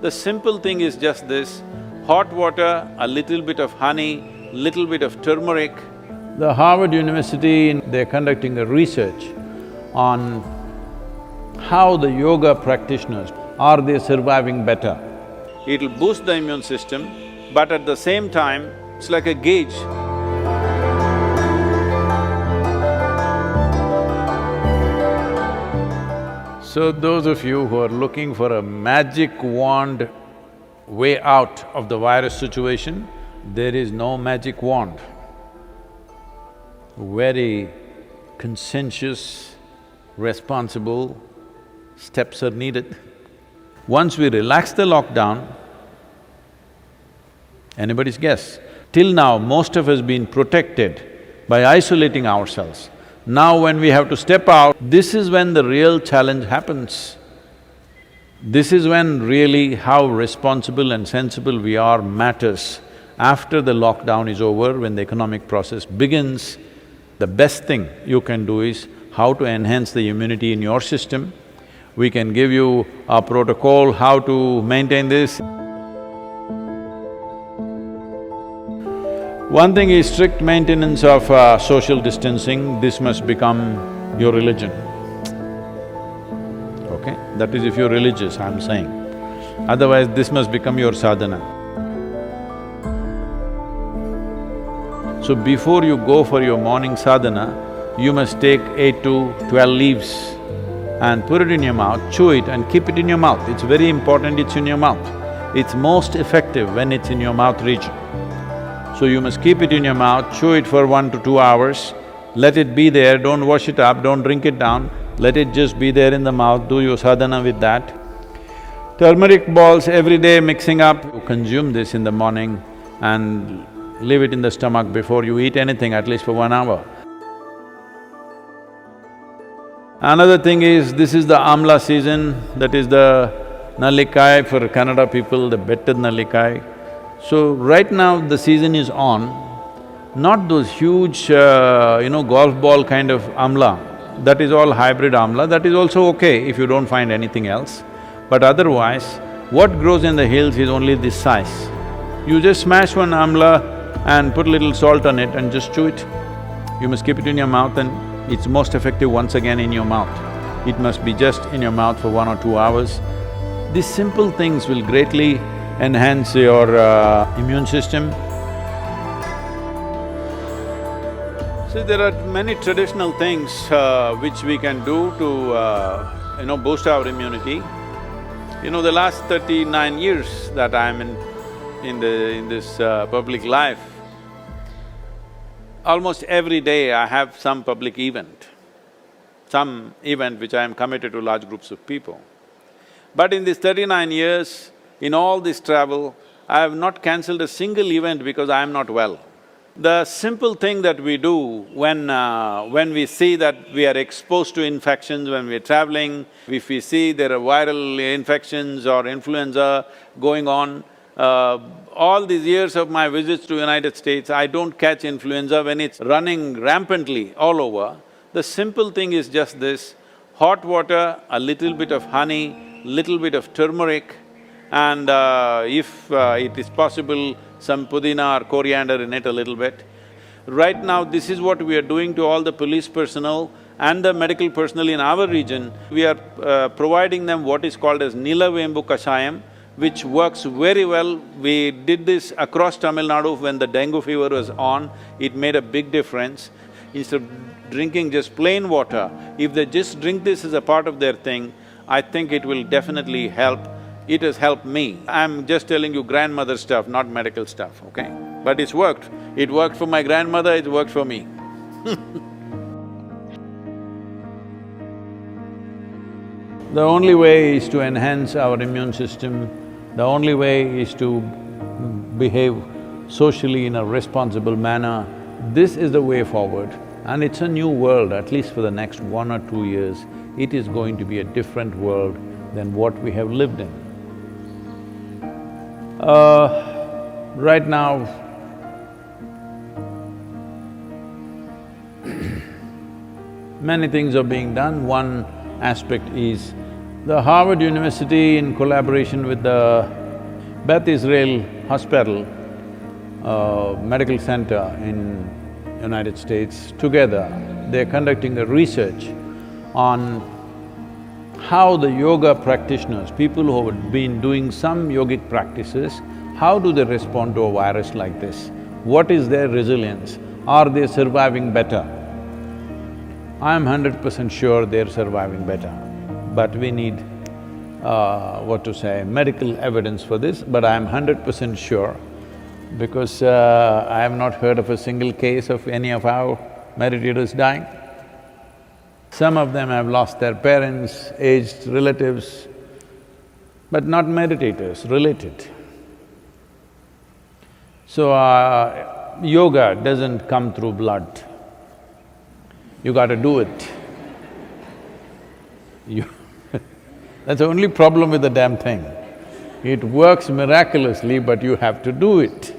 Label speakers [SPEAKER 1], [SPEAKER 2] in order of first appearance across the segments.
[SPEAKER 1] The simple thing is just this: hot water, a little bit of honey, little bit of turmeric. The Harvard University, they're conducting a research on how the yoga practitioners, are they surviving better? It'll boost the immune system, but at the same time, it's like a gauge. So those of you who are looking for a magic wand way out of the virus situation, there is no magic wand. Very conscientious, responsible steps are needed. Once we relax the lockdown, anybody's guess, till now most of us been protected by isolating ourselves. Now when we have to step out, this is when the real challenge happens. This is when really how responsible and sensible we are matters. After the lockdown is over, when the economic process begins, the best thing you can do is how to enhance the immunity in your system. We can give you a protocol how to maintain this. One thing is strict maintenance of social distancing. This must become your religion, okay? That is if you're religious, I'm saying. Otherwise, this must become your sadhana. So before you go for your morning sadhana, you must take 8 to 12 leaves and put it in your mouth, chew it and keep it in your mouth. It's very important it's in your mouth. It's most effective when it's in your mouth region. So you must keep it in your mouth, chew it for 1 to 2 hours, let it be there, don't wash it up, don't drink it down, let it just be there in the mouth, do your sadhana with that. Turmeric balls every day mixing up, you consume this in the morning and leave it in the stomach before you eat anything, at least for 1 hour. Another thing is, this is the amla season, that is the nallikai for Kannada people, the better nallikai. So right now the season is on, not those huge, golf ball kind of amla, that is all hybrid amla, that is also okay if you don't find anything else. But otherwise, what grows in the hills is only this size. You just smash one amla and put a little salt on it and just chew it. You must keep it in your mouth and it's most effective once again in your mouth. It must be just in your mouth for 1 or 2 hours. These simple things will greatly enhance your immune system. See, there are many traditional things which we can do to boost our immunity. The last 39 years that I'm in this public life, almost every day I have some public event, which I am committed to large groups of people. But in these 39 years, in all this travel, I have not cancelled a single event because I am not well. The simple thing that we do when we see that we are exposed to infections when we are traveling, if we see there are viral infections or influenza going on, all these years of my visits to United States, I don't catch influenza when it's running rampantly all over. The simple thing is just this: hot water, a little bit of honey, little bit of turmeric, and if it is possible, some pudina or coriander in it a little bit. Right now, this is what we are doing to all the police personnel and the medical personnel in our region. We are providing them what is called as Nilavembu Kashayam, which works very well. We did this across Tamil Nadu when the dengue fever was on, it made a big difference. Instead of drinking just plain water, if they just drink this as a part of their thing, I think it will definitely help. It has helped me. I'm just telling you grandmother stuff, not medical stuff, okay? But it's worked. It worked for my grandmother, it worked for me. The only way is to enhance our immune system, the only way is to behave socially in a responsible manner. This is the way forward, and it's a new world, at least for the next 1 or 2 years. It is going to be a different world than what we have lived in. Right now, many things are being done. One aspect is The Harvard University, in collaboration with the Beth Israel Hospital, medical center in United States, together they're conducting a research on how the yoga practitioners, people who have been doing some yogic practices, how do they respond to a virus like this? What is their resilience? Are they surviving better? I'm 100% sure they're surviving better, but we need, medical evidence for this, but I'm 100% sure because I have not heard of a single case of any of our meditators dying. Some of them have lost their parents, aged relatives, but not meditators, related. So, yoga doesn't come through blood. You gotta do it. That's the only problem with the damn thing. It works miraculously, but you have to do it.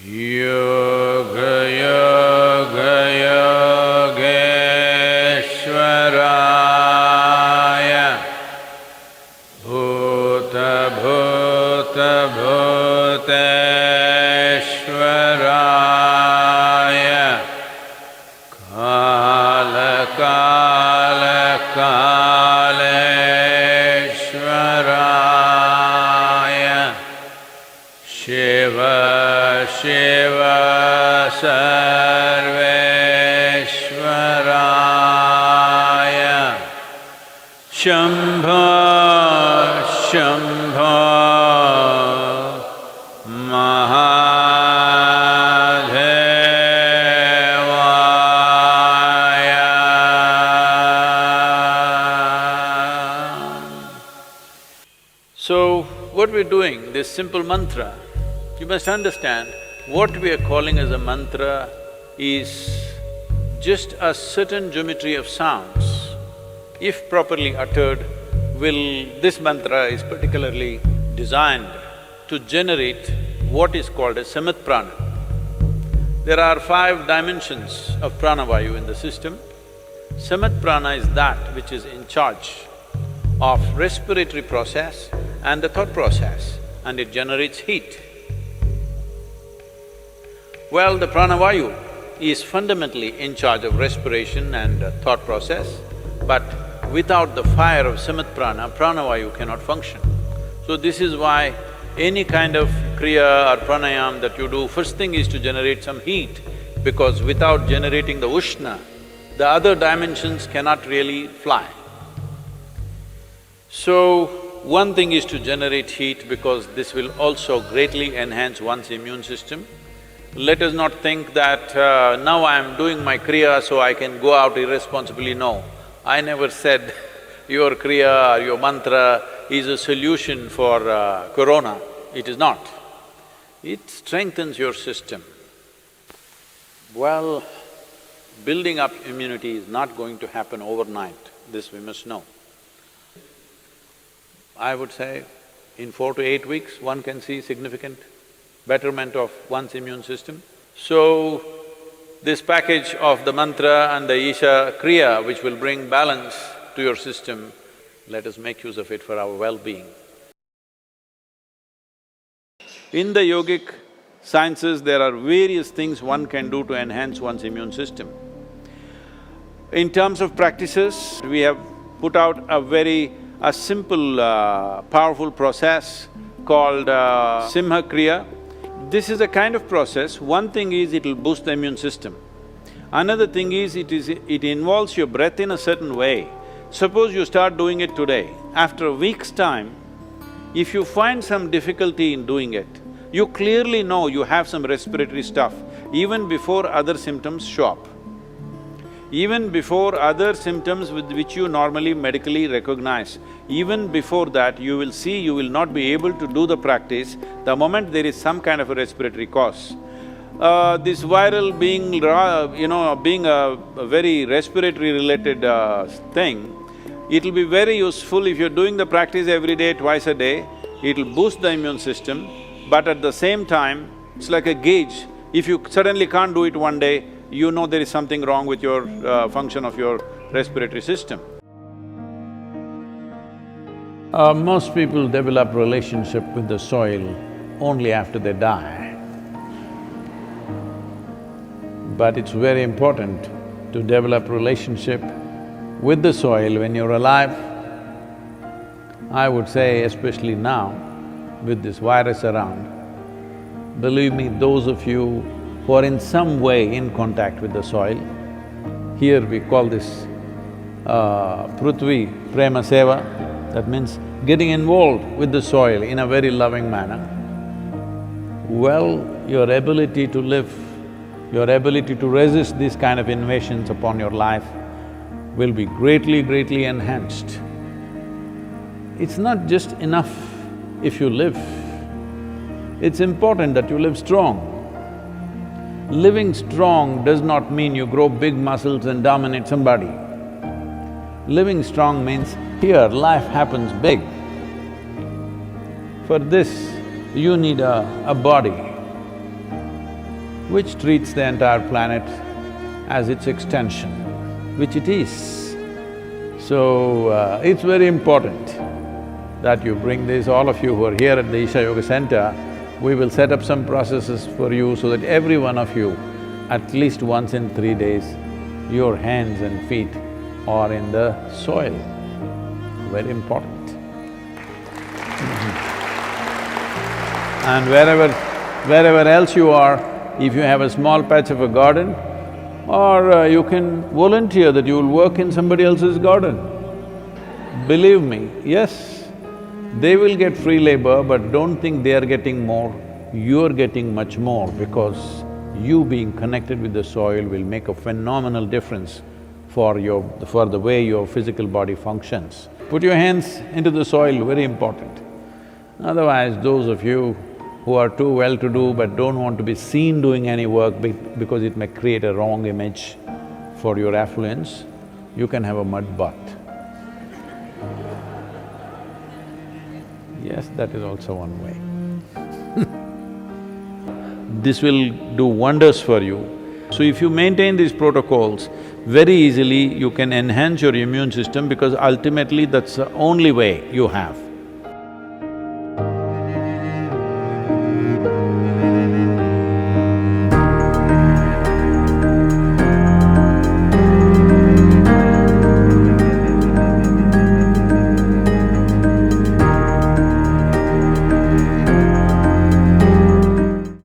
[SPEAKER 1] Yoga, yoga, yogeshwaraya, bhuta, bhuta, bhuteshwaraya, kala, kala, kaleshwaraya, shiva, shiva, sarveshwaraya, shambho, shambho, mahadevaya. So, what we're doing, this simple mantra, you must understand, what we are calling as a mantra is just a certain geometry of sounds. If properly uttered, this mantra is particularly designed to generate what is called as samat prana. There are 5 dimensions of pranavayu in the system. Samat prana is that which is in charge of respiratory process and the thought process, and it generates heat. Well, the pranavayu is fundamentally in charge of respiration and thought process, but without the fire of samat prana, pranavayu cannot function. So this is why any kind of kriya or pranayam that you do, first thing is to generate some heat, because without generating the ushna, the other dimensions cannot really fly. So, one thing is to generate heat because this will also greatly enhance one's immune system. Let us not think that now I am doing my kriya so I can go out irresponsibly. No, I never said your kriya or your mantra is a solution for corona. It is not. It strengthens your system. Well, building up immunity is not going to happen overnight, this we must know. I would say in 4 to 8 weeks, one can see significant betterment of one's immune system. So, this package of the mantra and the Isha Kriya, which will bring balance to your system, let us make use of it for our well-being. In the yogic sciences, there are various things one can do to enhance one's immune system. In terms of practices, we have put out a simple, powerful process called Simha Kriya. This is a kind of process. One thing is it'll boost the immune system. Another thing is it involves your breath in a certain way. Suppose you start doing it today, after a week's time, if you find some difficulty in doing it, you clearly know you have some respiratory stuff even before other symptoms show up. Even before other symptoms with which you normally medically recognize, even before that you will see you will not be able to do the practice the moment there is some kind of a respiratory cause. This viral being, being a very respiratory related thing, it'll be very useful if you're doing the practice every day, twice a day, it'll boost the immune system, but at the same time, it's like a gauge. If you suddenly can't do it one day, you know there is something wrong with your function of your respiratory system. Most people develop relationship with the soil only after they die. But it's very important to develop relationship with the soil when you're alive. I would say especially now, with this virus around, believe me, those of you who are in some way in contact with the soil, here we call this Prithvi Prema Seva, that means getting involved with the soil in a very loving manner. Well, your ability to live, your ability to resist these kind of invasions upon your life will be greatly enhanced. It's not just enough if you live, it's important that you live strong. Living strong does not mean you grow big muscles and dominate somebody. Living strong means here life happens big. For this, you need a body which treats the entire planet as its extension, which it is. So, it's very important that you bring this, all of you who are here at the Isha Yoga Center, we will set up some processes for you so that every one of you, at least once in 3 days, your hands and feet are in the soil. Very important. And wherever else you are, if you have a small patch of a garden, or you can volunteer that you will work in somebody else's garden. Believe me, yes, they will get free labor, but don't think they are getting more, you're getting much more because you being connected with the soil will make a phenomenal difference for the way your physical body functions. Put your hands into the soil, very important. Otherwise, those of you who are too well-to-do but don't want to be seen doing any work because it may create a wrong image for your affluence, you can have a mud bath. Yes, that is also one way. This will do wonders for you. So if you maintain these protocols, very easily you can enhance your immune system because ultimately that's the only way you have.